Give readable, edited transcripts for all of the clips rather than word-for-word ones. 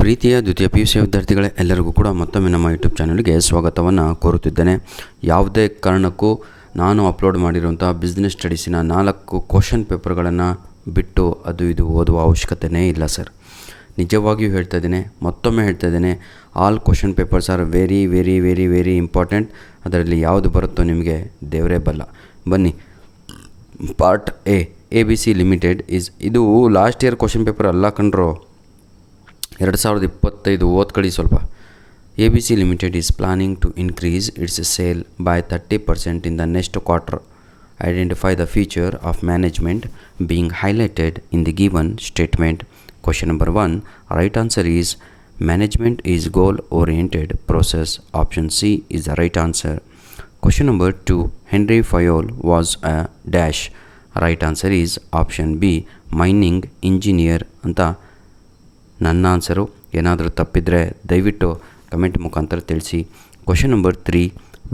ಪ್ರೀತಿಯ ದ್ವಿತೀಯ PUC ವಿದ್ಯಾರ್ಥಿಗಳೇ, ಎಲ್ಲರಿಗೂ ಕೂಡ ಮತ್ತೊಮ್ಮೆ ನಮ್ಮ ಯೂಟ್ಯೂಬ್ ಚಾನಲ್ಗೆ ಸ್ವಾಗತವನ್ನು ಕೋರುತ್ತಿದ್ದೇನೆ. ಯಾವುದೇ ಕಾರಣಕ್ಕೂ ನಾನು ಅಪ್ಲೋಡ್ ಮಾಡಿರುವಂಥ ಬಿಸ್ನೆಸ್ ಸ್ಟಡೀಸಿನ 4 ಕ್ವಶನ್ ಪೇಪರ್ಗಳನ್ನು ಬಿಟ್ಟು ಅದು ಇದು ಓದುವ ಅವಶ್ಯಕತೆಯೇ ಇಲ್ಲ ಸರ್. ನಿಜವಾಗಿಯೂ ಹೇಳ್ತಾ ಇದ್ದೇನೆ, ಮತ್ತೊಮ್ಮೆ ಹೇಳ್ತಾ ಇದ್ದೇನೆ, all question papers are very very very very important. ಅದರಲ್ಲಿ ಯಾವುದು ಬರುತ್ತೋ ನಿಮಗೆ ದೇವರೇ ಬಲ್ಲ. ಬನ್ನಿ, ಪಾರ್ಟ್ ABC ಲಿಮಿಟೆಡ್ ಇದು ಲಾಸ್ಟ್ ಇಯರ್ ಕ್ವಶನ್ ಪೇಪರ್ ಅಲ್ಲ ಕಣ್ರೋ, 2025 ಓದ್ಕೊಳ್ಳಿ ಸ್ವಲ್ಪ. ABC Limited is planning to increase its sale by 30% in the next quarter. Identify the feature of management being highlighted in the given statement. Question number 1. Right answer is management is goal-oriented process. Option C is the right answer. Question number 2. Henry Fayol was a dash. Right answer is option B, mining engineer ಅಂತ ನನ್ನ answer. ಏನಾದರೂ ತಪ್ಪಿದರೆ ದಯವಿಟ್ಟು comment ಮುಖಾಂತರ ತಿಳಿಸಿ. Question number 3.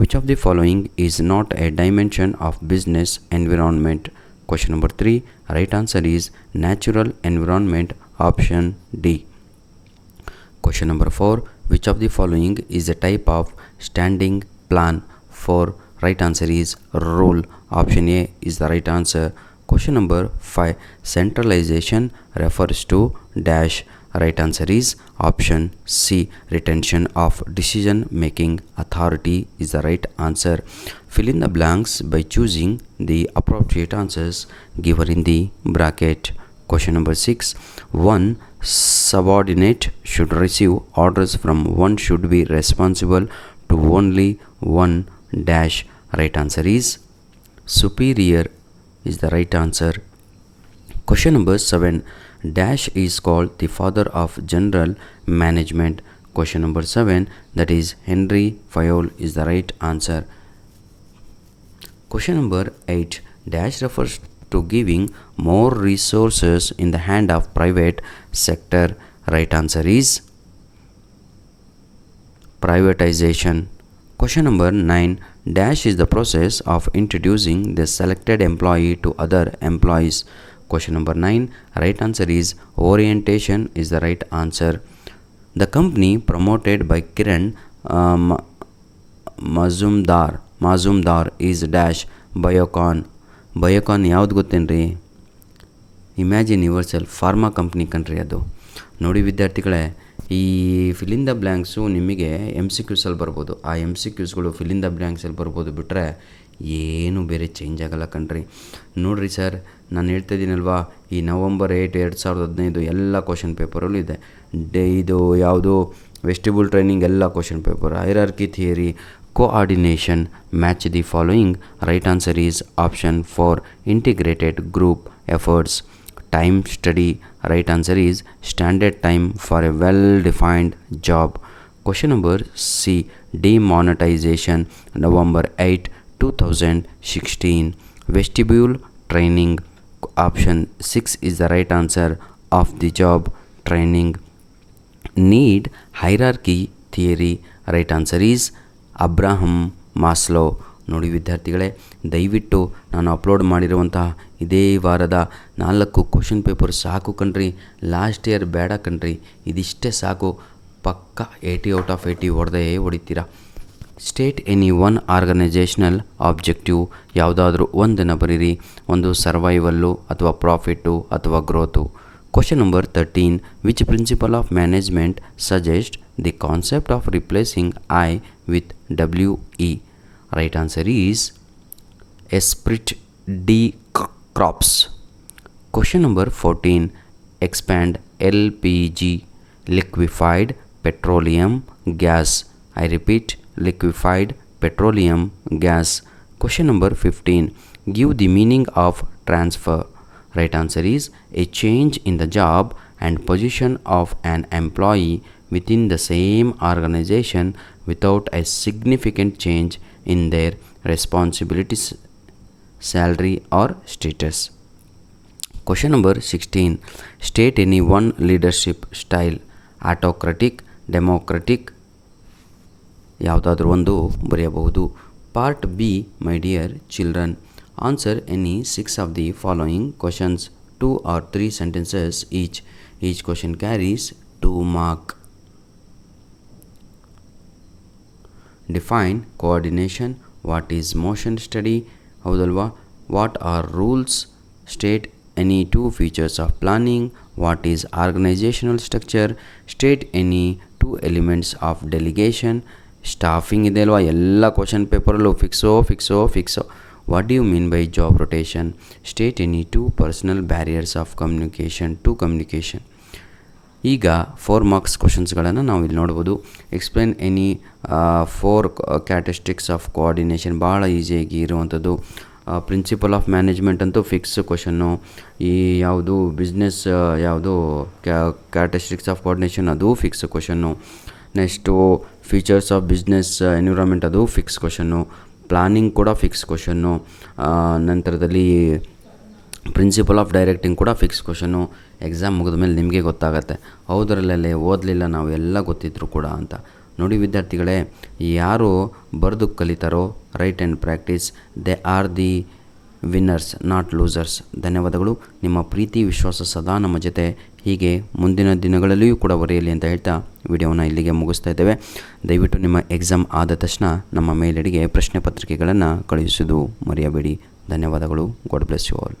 Which of the following is not A dimension of business environment? Question number 3. Right answer is natural environment. Option D. Question number 4. Which of the following is A type of standing plan? 4. Right answer is rule. Option A is the right answer. Question number 5. Centralization refers to dash. Right answer is option C. Retention of decision making authority is the right answer. Fill in the blanks by choosing the appropriate answers given in the bracket. Question number 6. One subordinate should receive orders from one should be responsible to only one dash. Right answer is superior is the right answer. Question number 7. Dash is called the father of general management. Question number 7, that is Henry Fayol is the right answer. Question number 8. Dash refers to giving more resources in the hand of private sector. Right answer is privatization. Question number 9. Dash is the process of introducing the selected employee to other employees. Question number 9. Right answer is orientation is the right answer. The company promoted by Kiran Mazumdar is dash Biocon. Biocon ಯಾವ್ದು ಗೊತ್ತೇನ್ರಿ? Imagine your self, pharma company ಕಣ್ರಿ ಅದು. ನೋಡಿ ವಿದ್ಯಾರ್ಥಿಗಳೇ, ಈ fill in the blanks ನಿಮಗೆ MCQs ಬರ್ಬೋದು. ಆ MCQಸ್ಗಳು ಫಿಲ್ ಇನ್ ದ ಬ್ಲ್ಯಾಂಕ್ಸಲ್ಲಿ ಬರ್ಬೋದು, ಬಿಟ್ಟರೆ ಏನು ಬೇರೆ ಚೇಂಜ್ ಆಗಲ್ಲ ಕಣ್ರಿ. ನೋಡಿರಿ ಸರ್, ನಾನು ಹೇಳ್ತಾ ಇದ್ದೀನಲ್ವಾ, ಈ November 8, 2015 ಎಲ್ಲ ಕ್ವಶನ್ ಪೇಪರಲ್ಲೂ ಇದೆ. ಇದು ಯಾವುದು ವೆಸ್ಟಿಬಲ್ ಟ್ರೈನಿಂಗ್ ಎಲ್ಲ question paper, hierarchy theory, coordination, match the following. Right answer is option 4, integrated group efforts. Time study. Right answer is standard time for a well-defined job. Question number C. Demonetization, November 8, 2016. Vestibule training. Option 6 is the right answer of the job training. Need hierarchy theory. Right answer is Abraham Maslow. ನೋಡಿ ವಿದ್ಯಾರ್ಥಿಗಳೇ, ದಯವಿಟ್ಟು ನಾನು upload ಮಾಡಿರುವಂತಹ ಇದೇ ವಾರದ 4 question paper ಸಾಕು ಕಣ್ರಿ. Last year ಬೇಡ ಕಣ್ರಿ, ಇದಿಷ್ಟೇ ಸಾಕು. ಪಕ್ಕ 80 ಔಟ್ ಆಫ್ 80 ಹೊಡಿತೀರಾ. State any one organisational objective. ಯಾವುದಾದ್ರೂ ಒಂದನ್ನು ಬರೀರಿ. ಒಂದು ಸರ್ವೈವಲ್ಲು ಅಥವಾ ಪ್ರಾಫಿಟ್ಟು ಅಥವಾ growth. Question number 13. Which principle of management suggest the concept of replacing I with WE? Right answer is Esprit de Crops. Question number 14. Expand LPG, liquefied petroleum gas. I repeat, liquefied petroleum gas. Question number 15. Give the meaning of transfer. Right answer is a change in the job and position of an employee within the same organization without a significant change in their responsibilities, salary or status. Question number 16. State any one leadership style. Autocratic, democratic, ಯಾವುದಾದ್ರೂ ಒಂದು ಬರೆಯಬಹುದು. Part B, my dear children. Answer any 6 of the following questions. 2 or 3 sentences each. Each question carries 2 marks. Define coordination. What is motion study? ಹೌದಲ್ವಾ? What are rules? State any two features of planning. What is organisational structure? State any two elements of delegation. Staffing ಇದೆ ಅಲ್ವಾ, ಎಲ್ಲ question ಪೇಪರಲ್ಲೂ ಫಿಕ್ಸೋ. What do you mean by job rotation? State any two personal barriers of communication. ಈಗ 4 marks ಕ್ವಶನ್ಸ್ಗಳನ್ನು ನಾವು ಇಲ್ಲಿ ನೋಡ್ಬೋದು. Explain any 4 characteristics of coordination, ಭಾಳ ಈಸಿಯಾಗಿ ಇರುವಂಥದ್ದು. ಪ್ರಿನ್ಸಿಪಲ್ ಆಫ್ ಮ್ಯಾನೇಜ್ಮೆಂಟ್ ಅಂತೂ ಫಿಕ್ಸ್ ಕ್ವಶನ್ನು. ಈ ಯಾವುದು ಬಿಸ್ನೆಸ್ ಯಾವುದು ಕ್ಯಾರೆಕ್ಟರಿಸ್ಟಿಕ್ಸ್ ಆಫ್ ಕೋಆರ್ಡಿನೇಷನ್, ಅದು fix question. Next features of business environment, ಅದು ಫಿಕ್ಸ್ ಕ್ವಶನ್ನು. ಪ್ಲಾನಿಂಗ್ ಕೂಡ ಫಿಕ್ಸ್ ಕ್ವಶನ್ನು. ನಂತರದಲ್ಲಿ ಪ್ರಿನ್ಸಿಪಲ್ ಆಫ್ ಡೈರೆಕ್ಟಿಂಗ್ ಕೂಡ ಫಿಕ್ಸ್ ಕ್ವಶನ್ನು. ಎಕ್ಸಾಮ್ ಮುಗಿದ ಮೇಲೆ ನಿಮಗೆ ಗೊತ್ತಾಗತ್ತೆ ಹೌದರಲ್ಲೇ ಓದಲಿಲ್ಲ ನಾವು ಎಲ್ಲ ಗೊತ್ತಿದ್ರು ಕೂಡ ಅಂತ. ನೋಡಿ ವಿದ್ಯಾರ್ಥಿಗಳೇ, ಯಾರು ಬರೆದು ಕಲಿತಾರೋ write and practice, they are the winners not losers. ಧನ್ಯವಾದಗಳು. ನಿಮ್ಮ ಪ್ರೀತಿ ವಿಶ್ವಾಸ ಸದಾ ನಮ್ಮ ಜೊತೆ ಹೀಗೆ ಮುಂದಿನ ದಿನಗಳಲ್ಲಿಯೂ ಕೂಡ ಬರೆಯಲಿ ಅಂತ ಹೇಳ್ತಾ ವಿಡಿಯೋನ ಇಲ್ಲಿಗೆ ಮುಗಿಸ್ತಾ ಇದ್ದೇವೆ. ದಯವಿಟ್ಟು ನಿಮ್ಮ ಎಕ್ಸಾಮ್ ಆದ ತಕ್ಷಣ ನಮ್ಮ ಮೇಲ್ ಐಡಿಗೆ ಪ್ರಶ್ನೆ ಪತ್ರಿಕೆಗಳನ್ನು ಕಳುಹಿಸೋದು ಮರೆಯಬೇಡಿ. ಧನ್ಯವಾದಗಳು. God bless you all.